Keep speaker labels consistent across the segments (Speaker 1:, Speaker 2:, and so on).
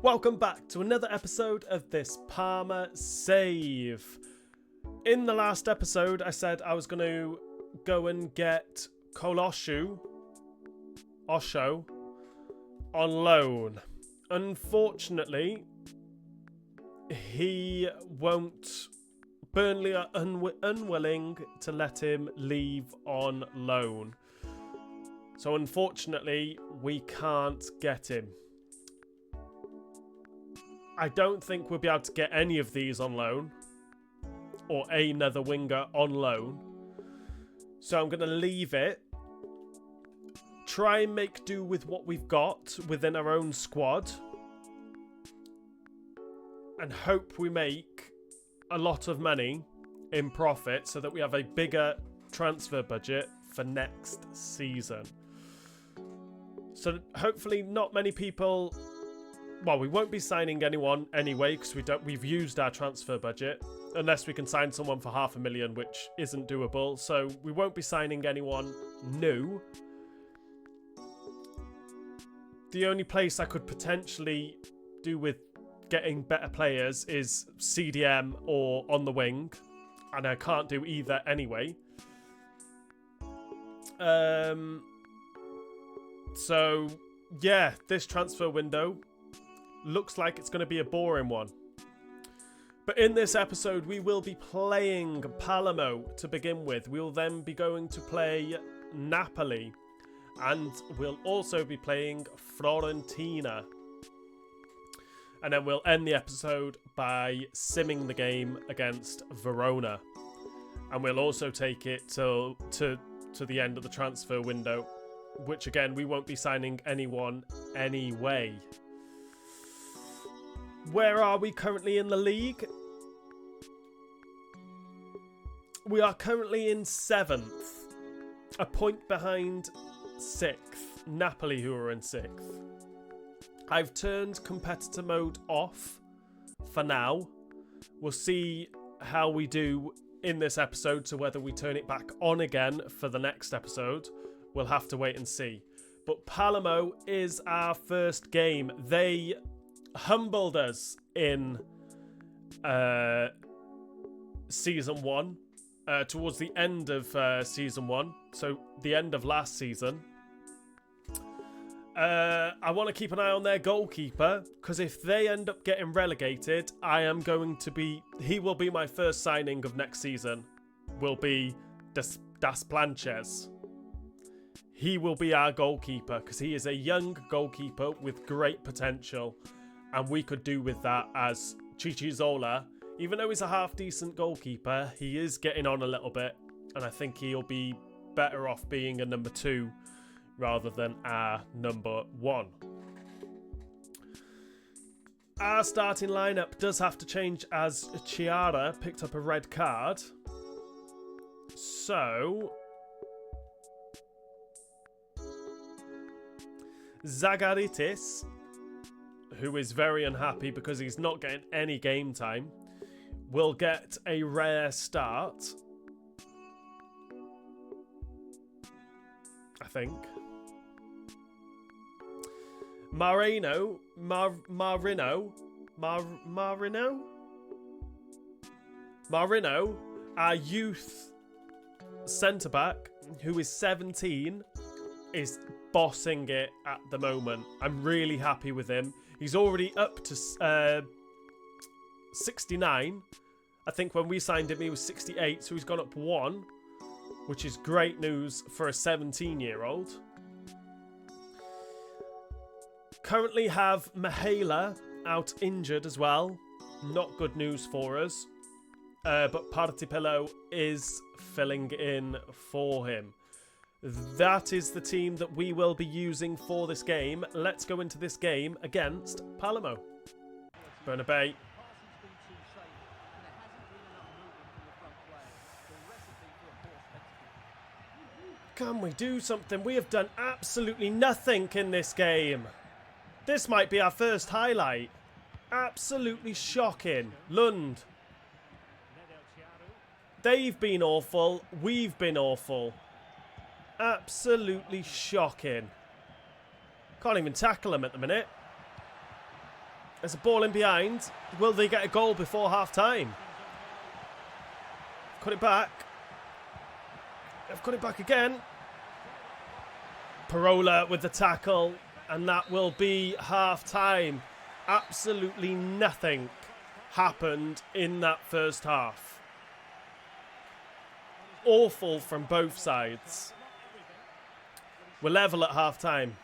Speaker 1: Welcome back to another episode of this Parma save. In the last episode, I said I was going to go and get Osho on loan. Unfortunately, Burnley are unwilling to let him leave on loan. So unfortunately, we can't get him. I don't think we'll be able to get any of these on loan. Or another winger on loan. So I'm going to leave it. Try and make do with what we've got within our own squad. And hope we make a lot of money in profit so that we have a bigger transfer budget for next season. So hopefully not many people... Well, we won't be signing anyone anyway because we've used our transfer budget. Unless we can sign someone for $500,000, which isn't doable. So we won't be signing anyone new. The only place I could potentially do with getting better players is CDM or on the wing. And I can't do either anyway. So, yeah, this transfer window looks like it's going to be a boring one. But in this episode, we will be playing Palermo to begin with. We'll then be going to play Napoli. And we'll also be playing Fiorentina. And then we'll end the episode by simming the game against Verona. And we'll also take it to the end of the transfer window. Which again, we won't be signing anyone anyway. Where are we currently in the league? We are currently in 7th. A point behind 6th. Napoli, who are in 6th. I've turned competitor mode off for now. We'll see how we do in this episode, so whether we turn it back on again for the next episode, we'll have to wait and see. But Palermo is our first game. They humbled us in season 1 towards the end of season 1, so the end of last season. I want to keep an eye on their goalkeeper, because if they end up getting relegated, he will be my first signing of next season, will be Das Planches. He will be our goalkeeper, because he is a young goalkeeper with great potential. And we could do with that as Chichizola. Even though he's a half-decent goalkeeper, he is getting on a little bit. And I think he'll be better off being a number 2 rather than our number 1. Our starting lineup does have to change as Chiara picked up a red card. So... Zagaritis, who is very unhappy because he's not getting any game time, will get a rare start. I think. Marino, our youth centre-back, who is 17, is bossing it at the moment. I'm really happy with him. He's already up to 69. I think when we signed him, he was 68, so he's gone up 1, which is great news for a 17-year-old. Currently have Mihaela out injured as well. Not good news for us. But Partipillo is filling in for him. That is the team that we will be using for this game. Let's go into this game against Palermo. Bernabei. Can we do something? We have done absolutely nothing in this game. This might be our first highlight. Absolutely shocking. Lund. They've been awful. We've been awful. Absolutely shocking. Can't even tackle him at the minute. There's a ball in behind. Will they get a goal before half-time? Cut it back. They've cut it back again. Parola with the tackle. And that will be half-time. Absolutely nothing happened in that first half. Awful from both sides. We're level at half-time.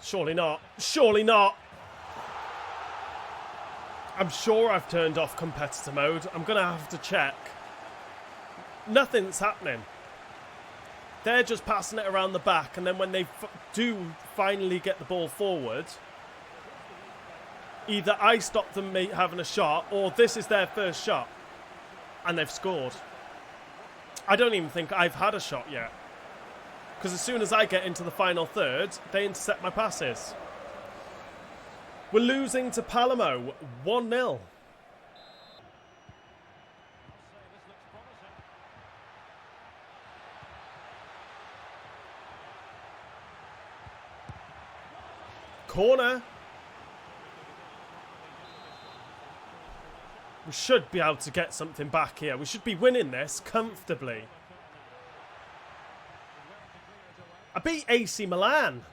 Speaker 1: Surely not. Surely not. I'm sure I've turned off competitor mode. I'm going to have to check. Nothing's happening. They're just passing it around the back, and then when they do finally get the ball forward, either I stop them having a shot, or this is their first shot, and they've scored. I don't even think I've had a shot yet. Because as soon as I get into the final third, they intercept my passes. We're losing to Palermo 1-0. Corner. We should be able to get something back here. We should be winning this comfortably. I beat AC Milan.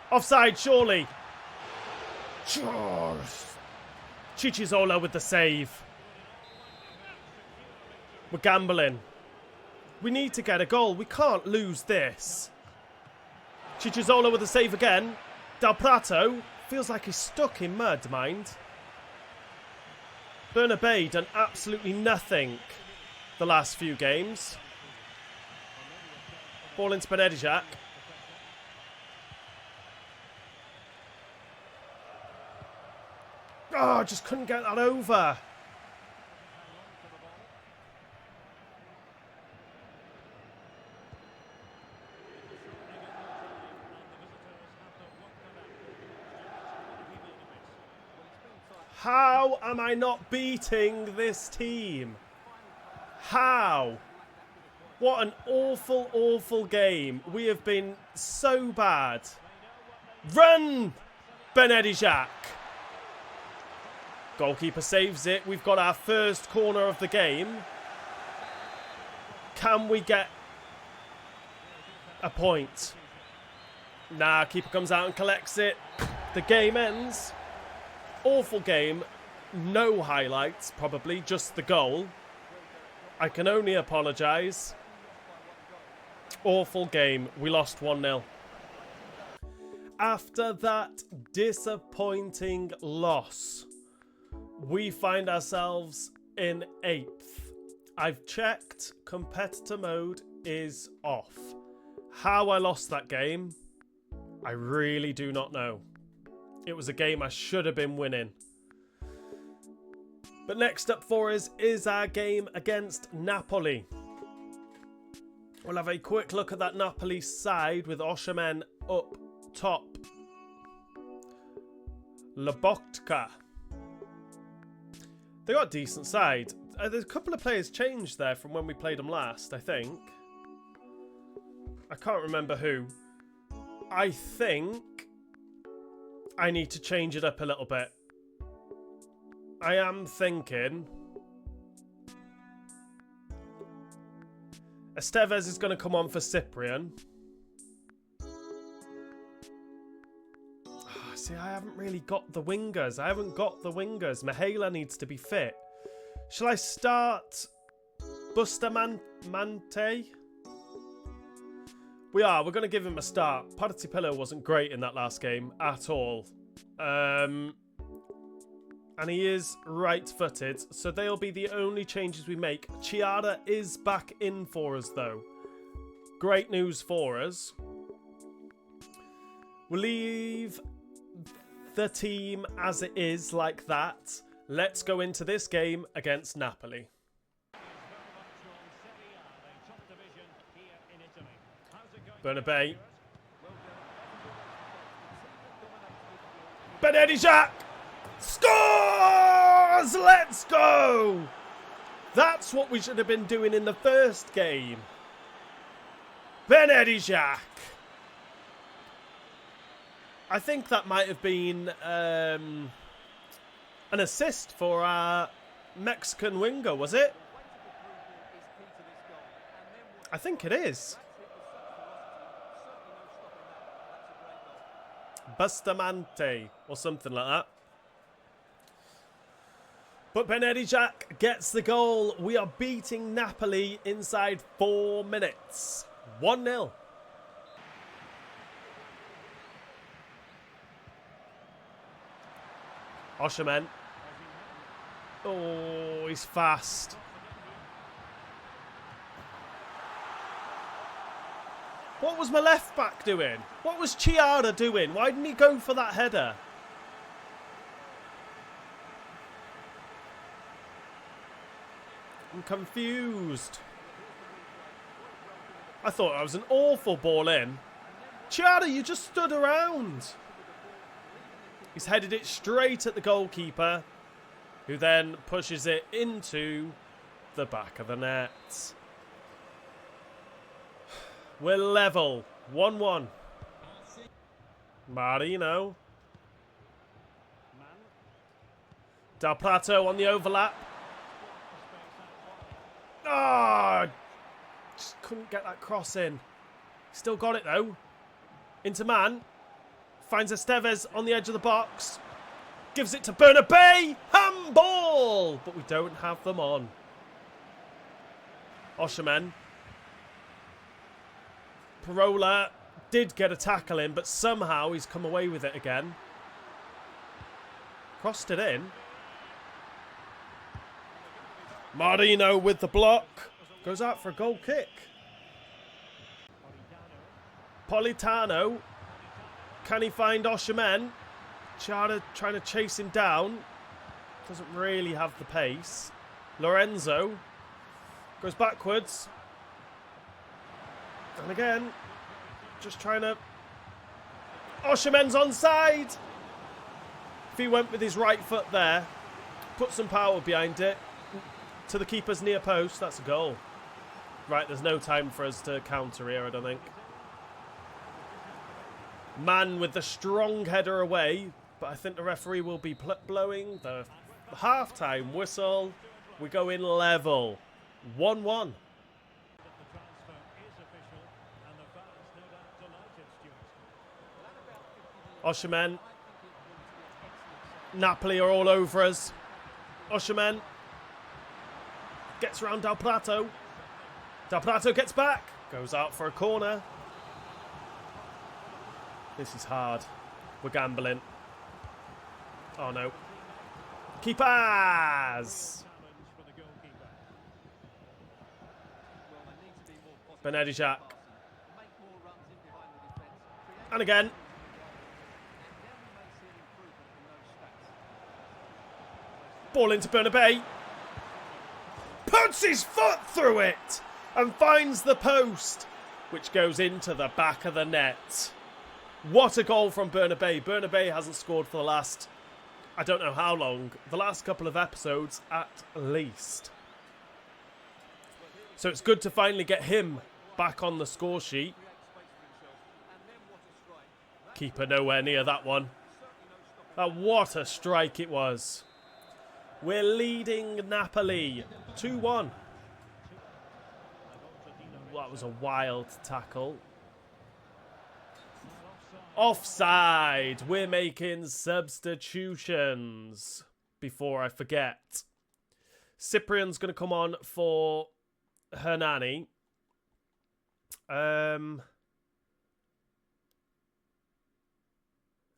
Speaker 1: Offside, surely. Chichizola with the save. We're gambling. We need to get a goal. We can't lose this. Chichizola with the save again. Del Prato feels like he's stuck in mud, mind. Bernabé done absolutely nothing the last few games. Ball into Benedijak. Oh, just couldn't get that over. How am I not beating this team? How? What an awful, awful game. We have been so bad. Run, Benedijak. Goalkeeper saves it. We've got our first corner of the game. Can we get a point? Nah, keeper comes out and collects it. The game ends. Awful game. No highlights, probably. Just the goal. I can only apologise. Awful game. We lost 1-0. After that disappointing loss, we find ourselves in 8th. I've checked. Competitor mode is off. How I lost that game, I really do not know. It was a game I should have been winning. But next up for us is our game against Napoli. We'll have a quick look at that Napoli side with Oshimen up top. Lobotka. They got a decent side. There's a couple of players changed there from when we played them last, I think. I can't remember who. I think I need to change it up a little bit. I am thinking Estevez is going to come on for Cyprian. See, I haven't really got the wingers. Mihaela needs to be fit. Shall I start Bustamante? We're going to give him a start. Partipillo wasn't great in that last game at all. And he is right-footed, so they'll be the only changes we make. Chiara is back in for us, though. Great news for us. We'll leave the team as it is like that. Let's go into this game against Napoli. Bernabei. Benedijak scores! Let's go! That's what we should have been doing in the first game. Benedijak. I think that might have been an assist for our Mexican winger, was it? I think it is. Bustamante or something like that. But Benedijak gets the goal. We are beating Napoli inside 4 minutes. 1-0. Osherman. Oh, he's fast. What was my left back doing? What was Chiara doing? Why didn't he go for that header? I'm confused. I thought that was an awful ball in. Chiara, you just stood around. He's headed it straight at the goalkeeper, who then pushes it into the back of the net. We're level. 1-1. Marino. Del Prato on the overlap. Ah! Just couldn't get that cross in. Still got it though. Into man. Finds Estevez on the edge of the box. Gives it to Bernabei. Handball! But we don't have them on. Osherman. Parola did get a tackle in, but somehow he's come away with it again. Crossed it in. Marino with the block. Goes out for a goal kick. Politano. Can he find Osherman? Chada trying to chase him down. Doesn't really have the pace. Lorenzo. Goes backwards. And again, just trying to... Osherman's onside! If he went with his right foot there, put some power behind it, to the keeper's near post, that's a goal. Right, there's no time for us to counter here, I don't think. Man with the strong header away, but I think the referee will be blowing the half-time whistle. We go in level. 1-1. Osherman. Napoli are all over us. Osherman gets around Del Prato. Del Prato gets back. Goes out for a corner. This is hard. We're gambling. Oh no. Keepers! Benedijak. And again. Ball into Bernabei. Puts his foot through it and finds the post, which goes into the back of the net. What a goal from Bernabei. Bernabei hasn't scored for the last, I don't know how long, the last couple of episodes at least. So it's good to finally get him back on the score sheet. Keeper nowhere near that one. What a strike it was. We're leading Napoli 2-1. That was a wild tackle. Offside. We're making substitutions. Before I forget. Cyprian's going to come on for Hernani.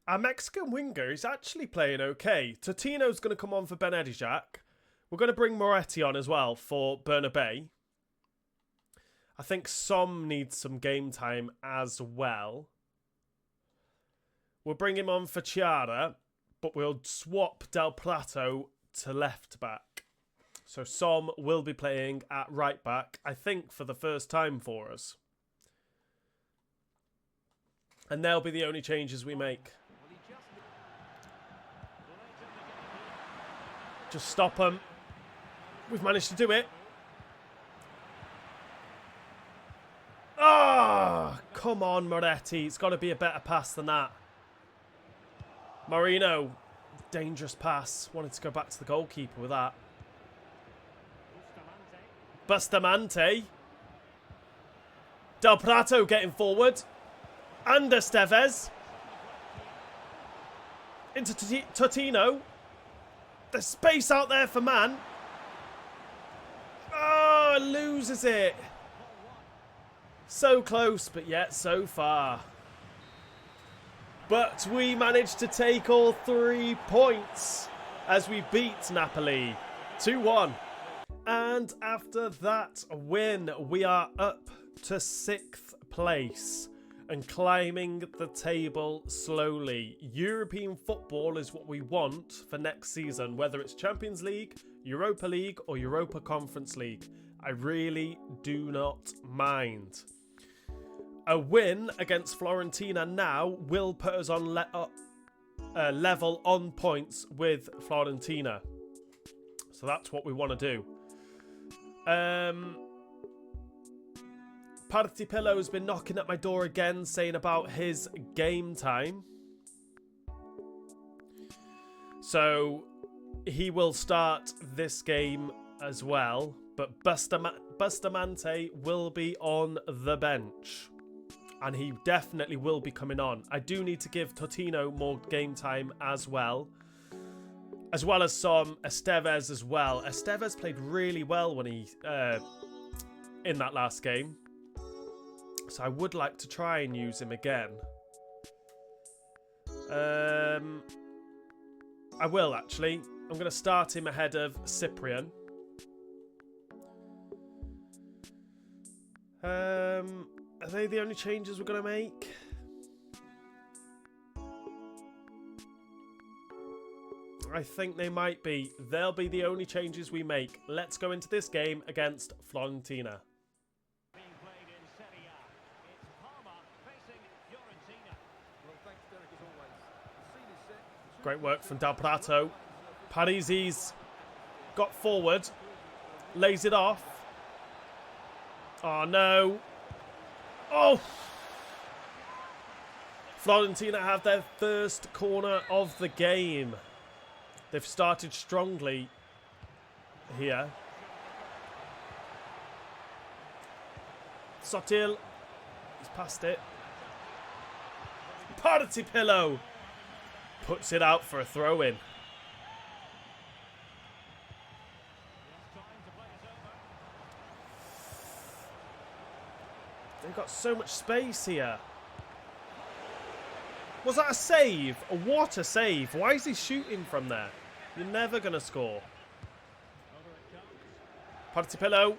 Speaker 1: Our Mexican winger is actually playing okay. Totino's going to come on for Benedijak. We're going to bring Moretti on as well for Bernabei. I think Som needs some game time as well. We'll bring him on for Chiara, but we'll swap Del Prato to left back. So Som will be playing at right back, I think, for the first time for us. And they'll be the only changes we make. Just stop them. We've managed to do it. Oh, come on, Moretti. It's got to be a better pass than that. Marino, dangerous pass. Wanted to go back to the goalkeeper with that. Bustamante. Del Prato getting forward. Under Tevez. Into Totino. There's space out there for Man. Oh, loses it. So close, but yet so far. But we managed to take all 3 points as we beat Napoli 2-1. And after that win, we are up to 6th place and climbing the table slowly. European football is what we want for next season, whether it's Champions League, Europa League or Europa Conference League. I really do not mind. A win against Fiorentina now will put us on level on points with Fiorentina. So that's what we want to do. Partipillo's been knocking at my door again, saying about his game time. So he will start this game as well, but Bustamante will be on the bench. And he definitely will be coming on. I do need to give Totino more game time as well as some Estevez as well. Estevez played really well when he in that last game. So I would like to try and use him again. I will actually. I'm going to start him ahead of Cyprian. Are they the only changes we're going to make? I think they might be. They'll be the only changes we make. Let's go into this game against Fiorentina. Great work from Del Prato. Parisi's got forward. Lays it off. Oh, no. Oh! Fiorentina have their first corner of the game. They've started strongly here. Sotil. He's passed it. Partipillo puts it out for a throw-in. They've got so much space here. Was that a save? What a save. Why is he shooting from there? You're never going to score. Partipillo.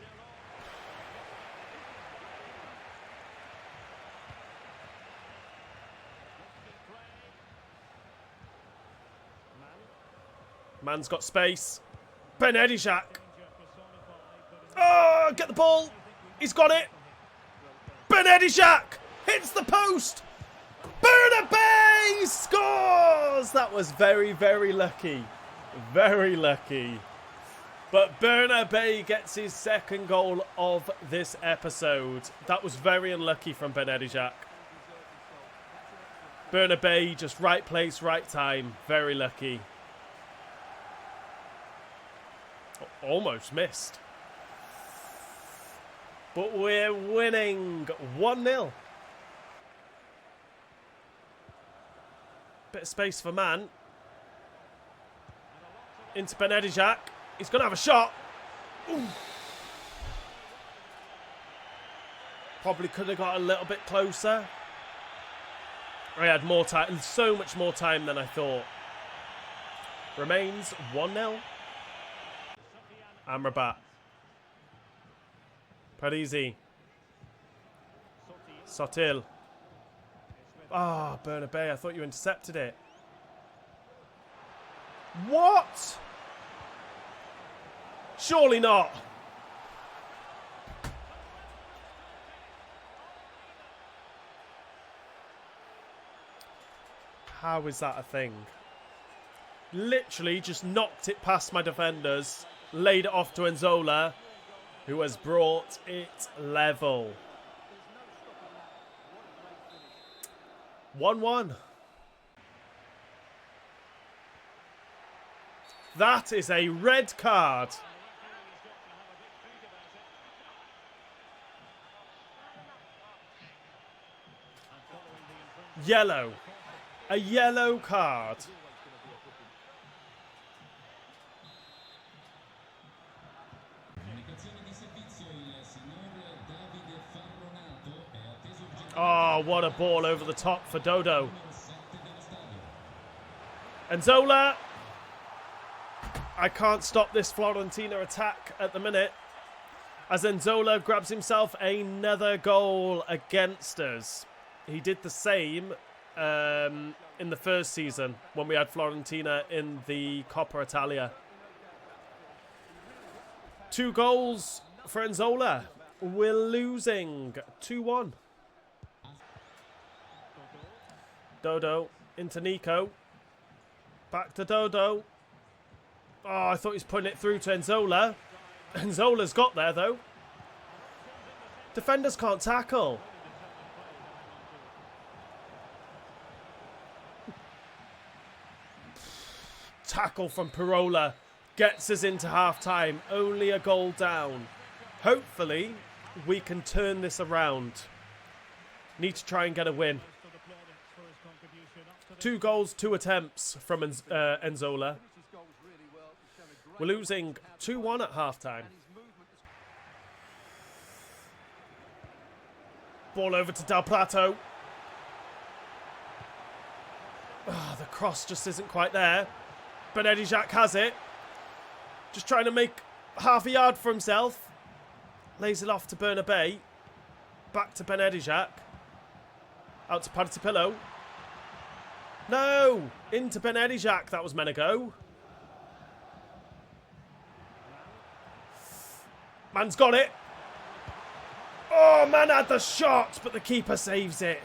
Speaker 1: Man's got space. Benedijak. Oh, get the ball. He's got it. Benedijak hits the post. Bernabé scores. That was very, very lucky. Very lucky. But Bernabé gets his second goal of this episode. That was very unlucky from Benedijak. Bernabé, just right place, right time. Very lucky. Almost missed. But we're winning 1-0. Bit of space for Man. Into Benedijak. He's going to have a shot. Ooh. Probably could have got a little bit closer. I had more time, so much more time than I thought. Remains 1-0. Amrabat. Parisi. Sotil. Ah, Bernabei, I thought you intercepted it. What? Surely not. How is that a thing? Literally just knocked it past my defenders, laid it off to Nzola, who has brought it level. 1-1. That is a red card. Yellow. A yellow card. Oh, what a ball over the top for Dodo. Nzola. I can't stop this Fiorentina attack at the minute, as Nzola grabs himself another goal against us. He did the same in the first season when we had Fiorentina in the Coppa Italia. 2 goals for Nzola. We're losing 2-1. Dodo into Nico. Back to Dodo. Oh, I thought he was putting it through to Nzola. Nzola's got there, though. Defenders can't tackle. Tackle from Pirola gets us into half-time. Only a goal down. Hopefully, we can turn this around. Need to try and get a win. 2 goals, 2 attempts from Nzola. We're losing 2-1 at half-time. Ball over to Del Prato. Oh, the cross just isn't quite there. Benedijac has it. Just trying to make half a yard for himself. Lays it off to Bernabei. Back to Benedijac. Out to Partipillo. No! Into Benedijac. That was meant to go. Man's got it. Oh, man had the shot, but the keeper saves it.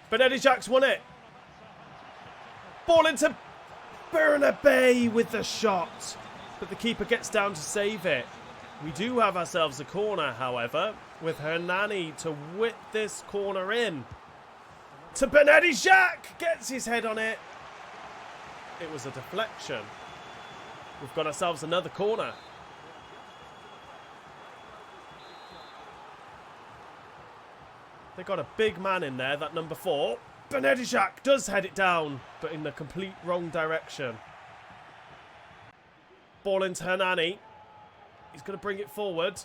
Speaker 1: Benedijac's won it. Ball into Bernabei with the shot, but the keeper gets down to save it. We do have ourselves a corner, however, with Hernani to whip this corner in. To Benedijac! Gets his head on it. It was a deflection. We've got ourselves another corner. They got a big man in there, that number 4. Benedijac does head it down, but in the complete wrong direction. Ball into Hernani. He's going to bring it forward.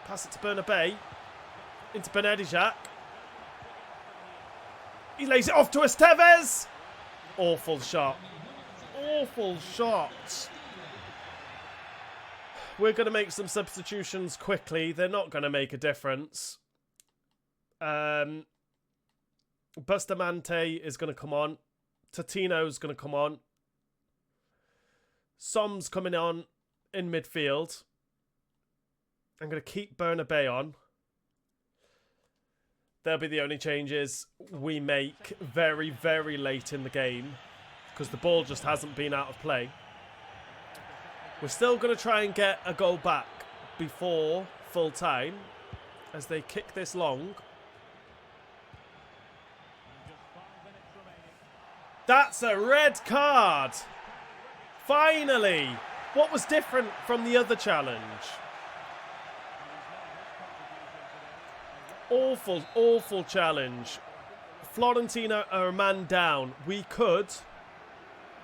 Speaker 1: Pass it to Bernabei. Into Benedijac. He lays it off to Estevez. Awful shot. Awful shot. We're going to make some substitutions quickly. They're not going to make a difference. Bustamante is going to come on. Totino's going to come on. Som's coming on in midfield. I'm going to keep Bernabei on. They'll be the only changes we make very, very late in the game, because the ball just hasn't been out of play. We're still going to try and get a goal back before full time as they kick this long. That's a red card. Finally. What was different from the other challenge? Awful, awful challenge. Fiorentina are a man down. We could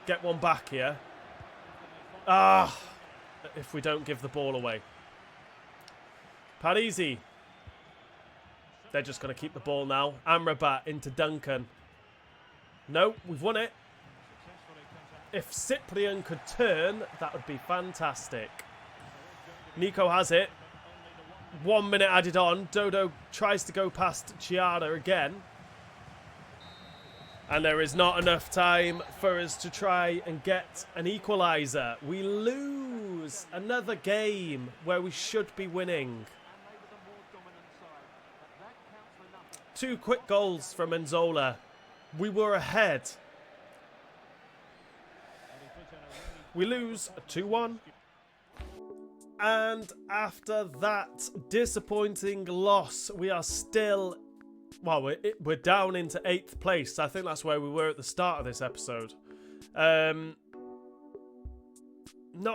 Speaker 1: get one back here. Ah, if we don't give the ball away. Parisi. They're just going to keep the ball now. Amrabat into Duncan. No, we've won it. If Cyprian could turn, that would be fantastic. Nico has it. 1 minute added on. Dodo tries to go past Chiara again. And there is not enough time for us to try and get an equaliser. We lose another game where we should be winning. 2 quick goals from Enzola. We were ahead. We lose 2-1. And after that disappointing loss, we are still... Well, we're down into 8th place. I think that's where we were at the start of this episode. Not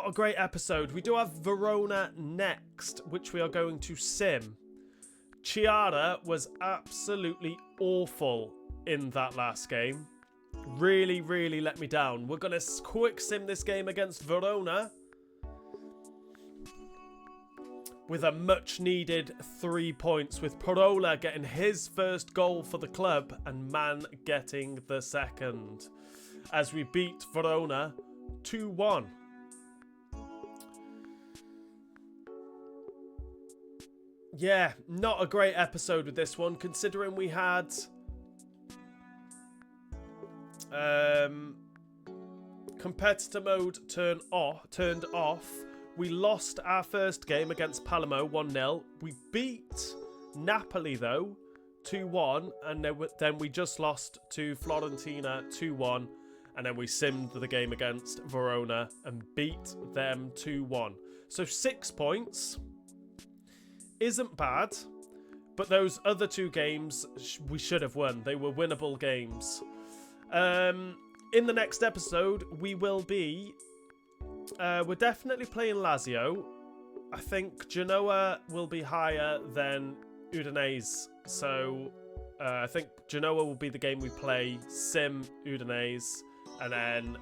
Speaker 1: a great episode. We do have Verona next, which we are going to sim. Chiara was absolutely awful in that last game. Really, really let me down. We're going to quick sim this game against Verona. With a much needed 3 points, with Parola getting his first goal for the club and Man getting the second, as we beat Verona 2-1. Yeah, not a great episode with this one, considering we had competitor mode turned off. We lost our first game against Palermo 1-0. We beat Napoli, though, 2-1. And then we just lost to Fiorentina 2-1. And then we simmed the game against Verona and beat them 2-1. So 6 points. Isn't bad. But those other 2 games we should have won. They were winnable games. In the next episode, we will be... we're definitely playing Lazio. I think Genoa will be higher than Udinese. So I think Genoa will be the game we play, sim Udinese, and then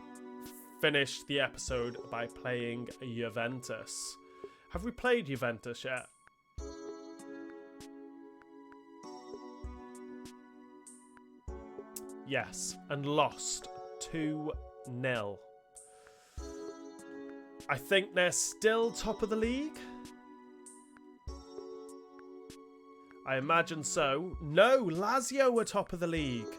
Speaker 1: finish the episode by playing Juventus. Have we played Juventus yet? Yes, and lost 2-0. I think they're still top of the league. I imagine so. No, Lazio are top of the league.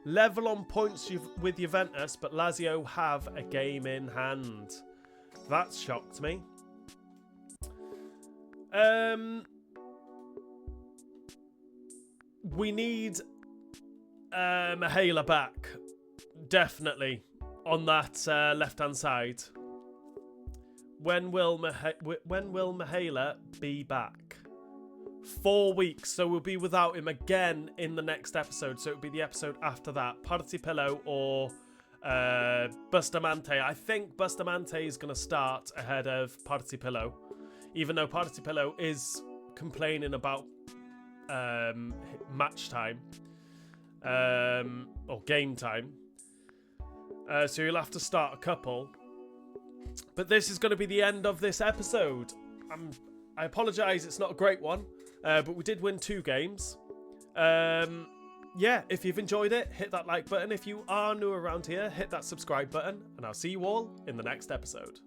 Speaker 1: Level on points with Juventus, but Lazio have a game in hand. That shocked me. We need Mihaela back. Definitely. On that left-hand side. When will Mihaela be back? 4 weeks, so we'll be without him again in the next episode. So it'll be the episode after that. Partipillo or Bustamante. I think Bustamante is going to start ahead of Partipillo. Even though Partipillo is complaining about match time. Or game time. So you'll have to start a couple. But this is going to be the end of this episode. I apologise, it's not a great one. But we did win 2 games. Yeah, if you've enjoyed it, hit that like button. If you are new around here, hit that subscribe button. And I'll see you all in the next episode.